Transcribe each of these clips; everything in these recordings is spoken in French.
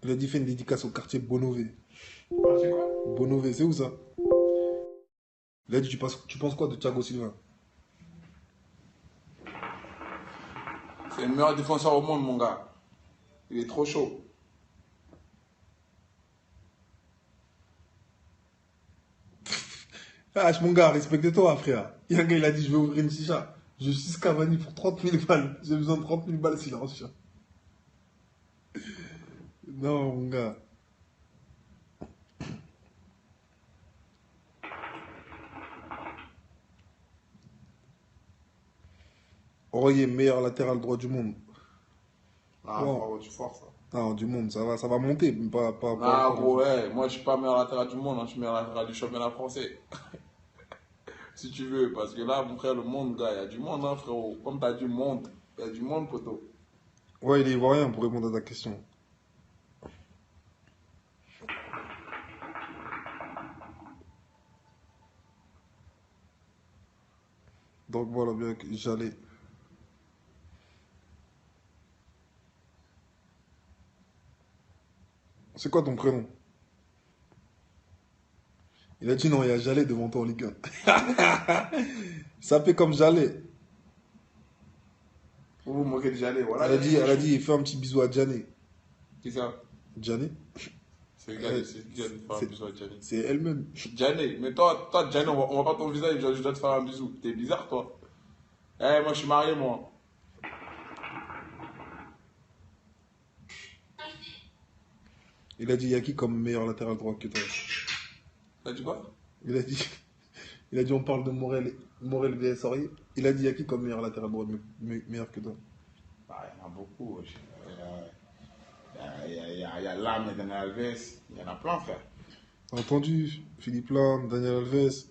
Il a dit fait une dédicace au quartier Bonové. Ah, c'est quoi? Bonové, c'est où ça? Il a dit tu penses quoi de Thiago Silva? C'est le meilleur défenseur au monde, mon gars. Il est trop chaud. Ah, mon gars, respecte-toi, frère. Il y a un gars, il a dit je vais ouvrir une chicha. Je suis Cavani pour 30 000 balles. J'ai besoin de 30 000 balles silence. Non, mon gars. Aurier, meilleur latéral droit du monde. Ah, Wow. frérot, tu forces. Non, du monde, ça va monter, mais pas Non, encore. gros, ouais, moi je suis pas meilleur latéral du monde, hein, je suis meilleur latéral du championnat français. Si tu veux, parce que là, mon frère, le monde, gars, il y a du monde, hein, frérot. Comme t'as du monde, il y a du monde, poteau. Ouais, il est ivoirien pour répondre à ta question. Donc voilà, bien que j'allais. C'est quoi ton prénom? Il a dit non, il y a Jalais devant toi en Ligue 1. Ça fait comme Jalais. Vous vous moquez de Jalé, voilà, Elle a il dit, est elle a chaud. dit, fais un petit bisou à Jané. Qui ça? Jané? C'est le gars, Elle- c'est qui a de faire un C'est bisou à Gianni. c'est elle-même. Gianni, mais toi Gianni, on voit pas ton visage, je dois te faire un bisou. T'es bizarre, toi. Eh, moi, je suis marié, moi. Il a dit, il y a qui comme meilleur latéral droit que toi? T'as dit quoi? Il a dit, il a dit, on parle de Morel vs Aurier. Il a dit, il y a qui comme meilleur latéral droit meilleur que toi? Bah, il y en a beaucoup, wesh. Il y a Lam et Daniel Alves. Il y en a plein, frère. T'as entendu? Philippe Lam, Daniel Alves.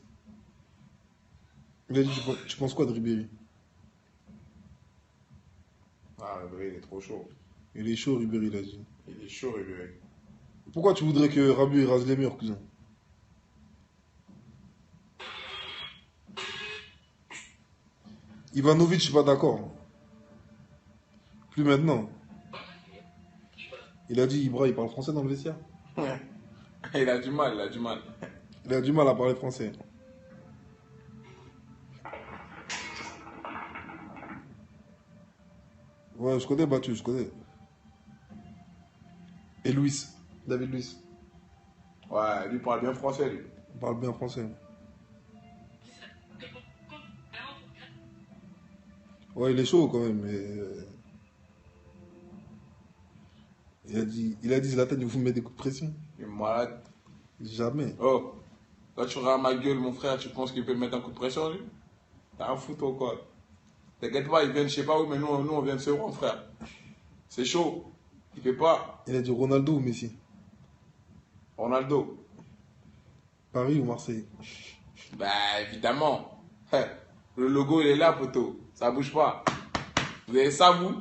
Il a dit, tu penses quoi de Ribéry? Ah, Ribéry, il est trop chaud. Il est chaud, Ribéry, il a dit. Il est chaud, Ribéry. Pourquoi tu voudrais que Rabiot il rase les murs, cousin? Ivanovic, je suis pas d'accord. Plus maintenant. Il a dit, Ibra, il parle français dans le vestiaire. Il a du mal, il a du mal. Il a du mal à parler français. Ouais, je connais Battu, je connais. Et Luis, David Luis, Ouais, lui parle bien français, lui. il parle bien français. Ouais, il est chaud quand même, mais il a dit Zlatan, il vous met des coups de pression. Il est malade. Jamais. Oh, là, tu regardes ma gueule, mon frère, tu penses qu'il peut me mettre un coup de pression, lui? T'as un foutre ou quoi? T'inquiète pas, il vient de je sais pas où, mais nous on vient de se rendre, frère. C'est chaud. Il fait pas. Il a dit Ronaldo ou Messi? Ronaldo. Paris ou Marseille? Bah, évidemment. Le logo, il est là, poteau. Ça bouge pas. Vous avez ça, vous?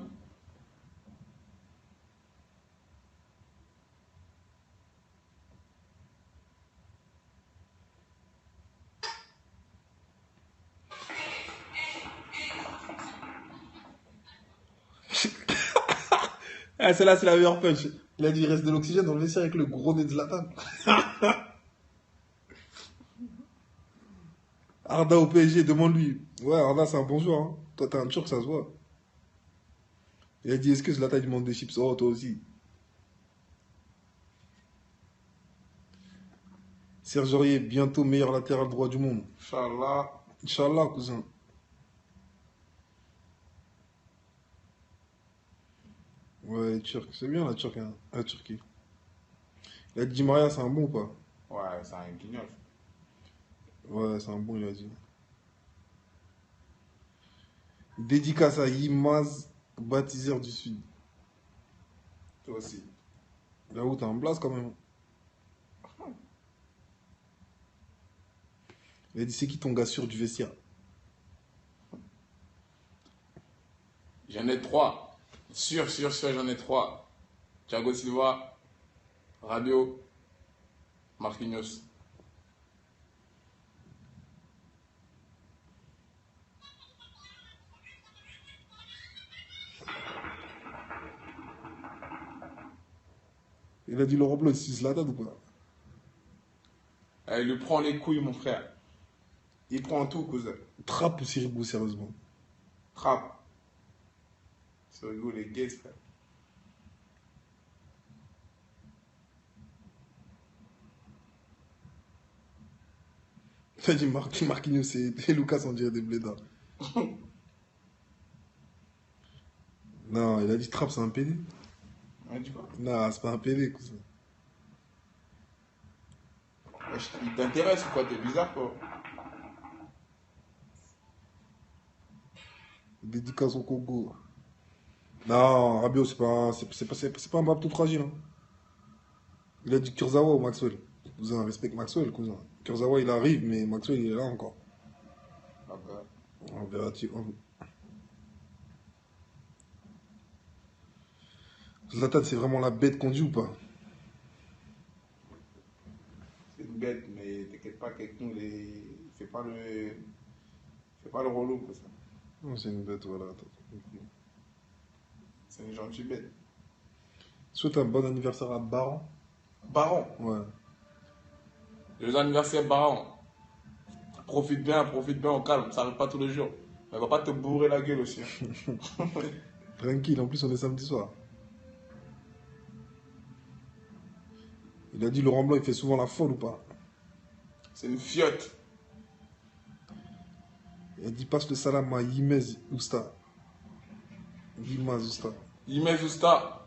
Ah, celle-là, c'est la meilleure punch. Il a dit il reste de l'oxygène dans le vestiaire avec le gros nez de Zlatan. Arda au PSG, demande-lui. Ouais, Arda, c'est un bon joueur. Hein. Toi, t'es un turc, ça se voit. Il a dit est-ce que Zlatan il demande des chips? Oh, toi aussi. Serge Aurier, bientôt meilleur latéral droit du monde. Inch'Allah. Inch'Allah, cousin. Ouais, turc. C'est bien la Turquie. Hein. La Turquie. Il a dit Di Maria, c'est un bon ou pas? Ouais, c'est un guignol. Ouais, c'est un bon, il a dit. Dédicace à Yimaz, baptiseur du Sud. Toi aussi. Là où t'as un blast quand même. Il a dit c'est qui ton gars sûr du vestiaire? J'en ai trois. Sûr, j'en ai trois. Thiago Silva, Rabiot, Marquinhos. Il a dit Laurent Blanc, il suce la tête ou pas? Il lui prend les couilles, mon frère. Il prend tout, cousin. Trappe ou Sirigu, sérieusement? Trappe. Ce rigolo, les gays, frère. T'as dit Marquinhos et Lucas, on dirait des blédards. Non, il a dit Trappe, c'est un PD. Ouais, tu vois. Non, c'est pas un PD, cousin. Il t'intéresse ou quoi? T'es bizarre, quoi. Dédicace au Congo. Non, Rabiot, c'est pas un Mbappé tout fragile. Hein. Il a dit Kurzawa ou Maxwell. Cousin, respecte Maxwell, cousin. Kurzawa, il arrive, mais Maxwell, il est là encore. Ah bah. On verra. Zlatan, c'est vraiment la bête qu'on dit ou pas? C'est une bête, mais t'inquiète pas qu'avec nous, il fait pas le relou, quoi, ça. Non, c'est une bête, voilà. C'est une gentille bête. Souhaite un bon anniversaire à Baron. Baron. Ouais. Les anniversaires Baron. Profite bien, au calme. Ça arrive pas tous les jours. Mais va pas te bourrer la gueule aussi. Hein. Tranquille, en plus, on est samedi soir. Il a dit Laurent Blanc, il fait souvent la folle ou pas? C'est une fiotte. Il a dit passe le salam à Yimez Ousta. Yimaz Ousta. Yimez Ousta.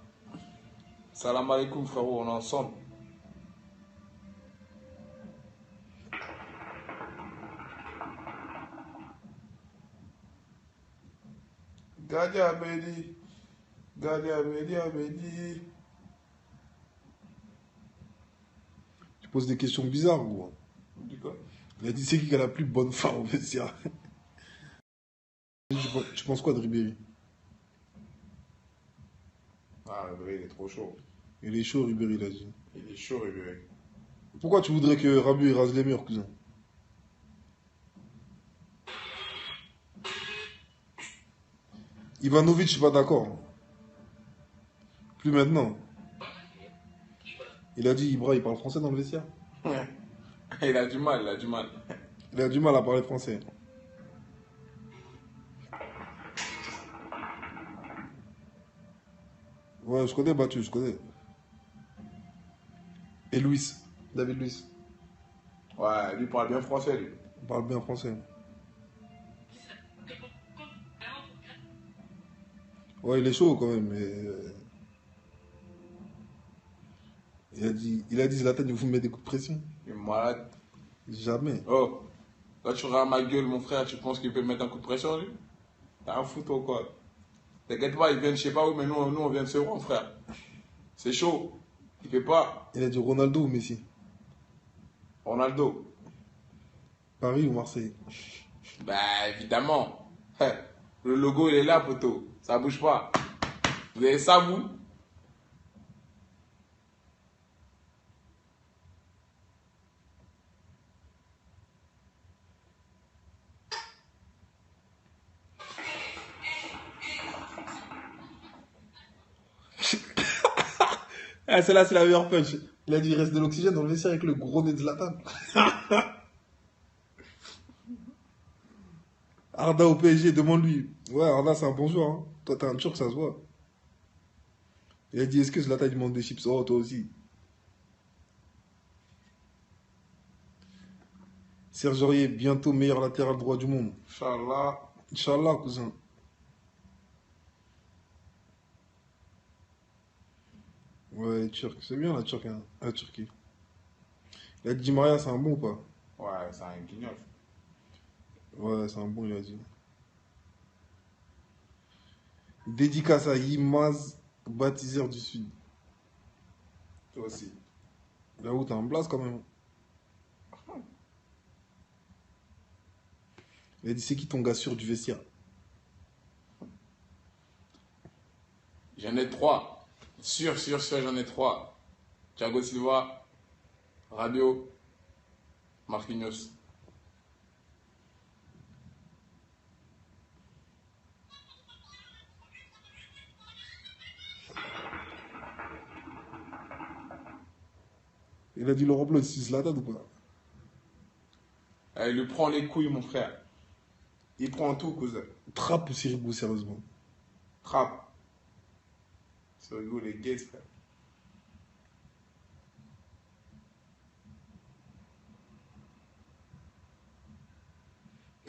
Salam alaikum, frérot, on est ensemble. Gadi Abedi. Gadi Abedi, Abedi. Tu poses des questions bizarres, gros. Du quoi? Il a dit c'est qui a la plus bonne femme au vestiaire? Tu penses quoi de Ribéry? Ah, Ribéry, il est trop chaud. Il est chaud, Ribéry, il a dit. Il est chaud, Ribéry. Pourquoi tu voudrais que Rabiot il rase les murs, cousin? Ivanovic, je suis pas d'accord. Plus maintenant. Il a dit Ibra, il parle français dans le vestiaire. Il a du mal, il a du mal. Il a du mal à parler français. Ouais, je connais Battu, je connais. Et Luis, David Luis. Ouais, lui parle bien français, lui. Il parle bien français. Ouais, il est chaud quand même, mais. Il a dit Zlatan, il vous met des coups de pression. Il est malade. Jamais. Oh, quand tu regardes ma gueule, mon frère, tu penses qu'il peut mettre un coup de pression, lui? T'as un foutu ou quoi? T'inquiète pas, il vient de je sais pas où, mais nous on vient de se rendre, frère. C'est chaud. Il fait pas. Il a dit Ronaldo ou Messi? Ronaldo. Paris ou Marseille? Bah, évidemment. Le logo, il est là, poteau. Ça bouge pas. Vous avez ça, vous? Ah, celle-là, c'est la meilleure punch. Il a dit il reste de l'oxygène dans le vestiaire avec le gros nez de Zlatan. Arda au PSG, demande-lui. Ouais, Arda, c'est un bon joueur. Hein. Toi, t'es un turc, ça se voit. Il a dit est-ce que Zlatan il demande des chips? Oh, toi aussi. Serge Aurier, bientôt meilleur latéral droit du monde. Inch'Allah. Inch'Allah, cousin. Ouais, les Turcs. C'est bien la Turquie. Il a dit Di Maria, c'est un bon ou pas? Ouais, c'est un guignol. Ouais, c'est un bon, il a dit. Dédicace à Yimaz, baptiseur du Sud. Toi aussi. Là où t'as un blast quand même. Il a dit c'est qui ton gars sûr du vestiaire? J'en ai 3. Sûr, j'en ai 3. Thiago Silva, Rabiot, Marquinhos. Il a dit Laurent Blanc, il suce la tête ou pas? Il lui prend les couilles, mon frère. Il prend tout, cousin. Trappe ou Sirigu, sérieusement? Trappe. C'est rigolo, les gays, frère.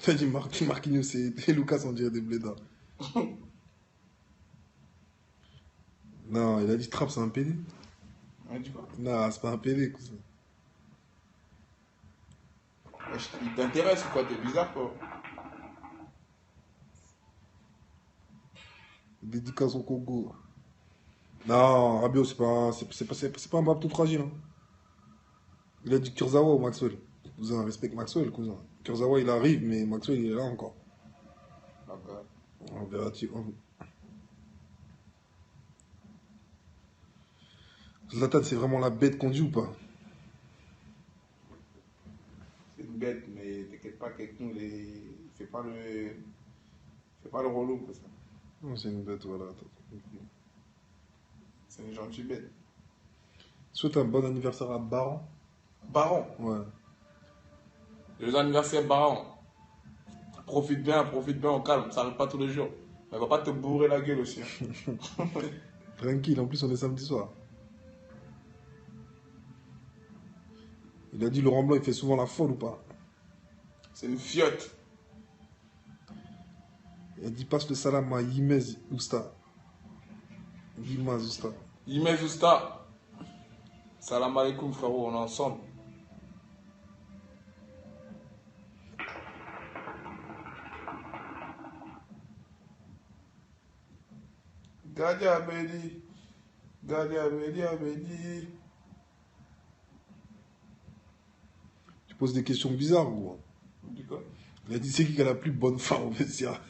Il a dit Marquinhos et Lucas, on dirait des blédards. Non, il a dit Trapp, c'est un PD. On dit quoi? Non, c'est pas un PD, cousin. Il t'intéresse ou quoi? T'es bizarre, quoi. Dédicace au Congo. Non, Rabiot, c'est pas un Mbappé tout fragile. Hein. Il a dit Kurzawa ou Maxwell. Cousin, respecte Maxwell, cousin. Kurzawa, il arrive, mais Maxwell, il est là encore. D'accord. On verra. Zlatan, c'est vraiment la bête qu'on dit ou pas? C'est une bête, mais t'inquiète pas qu'avec nous, les... c'est pas le... C'est pas le relou, quoi, ça. Non, c'est une bête, voilà. C'est une gentille bête. Souhaite un bon anniversaire à Baran. Baron. Ouais. Les anniversaires Baron. Profite bien, au calme. Ça arrive pas tous les jours. Mais va pas te bourrer la gueule aussi. Hein. Tranquille, en plus, on est samedi soir. Il a dit Laurent Blanc, il fait souvent la folle ou pas? C'est une fiotte. Il a dit passe le salam à Yimez Ousta. Yimaz Ousta. Yimez Ousta. Salam alaikum, frérot, on est ensemble. Gadi Abedi. Gadi Abedi, Abedi. Tu poses des questions bizarres ou? Tu dis quoi? Il a dit c'est qui a la plus bonne femme au vestiaire?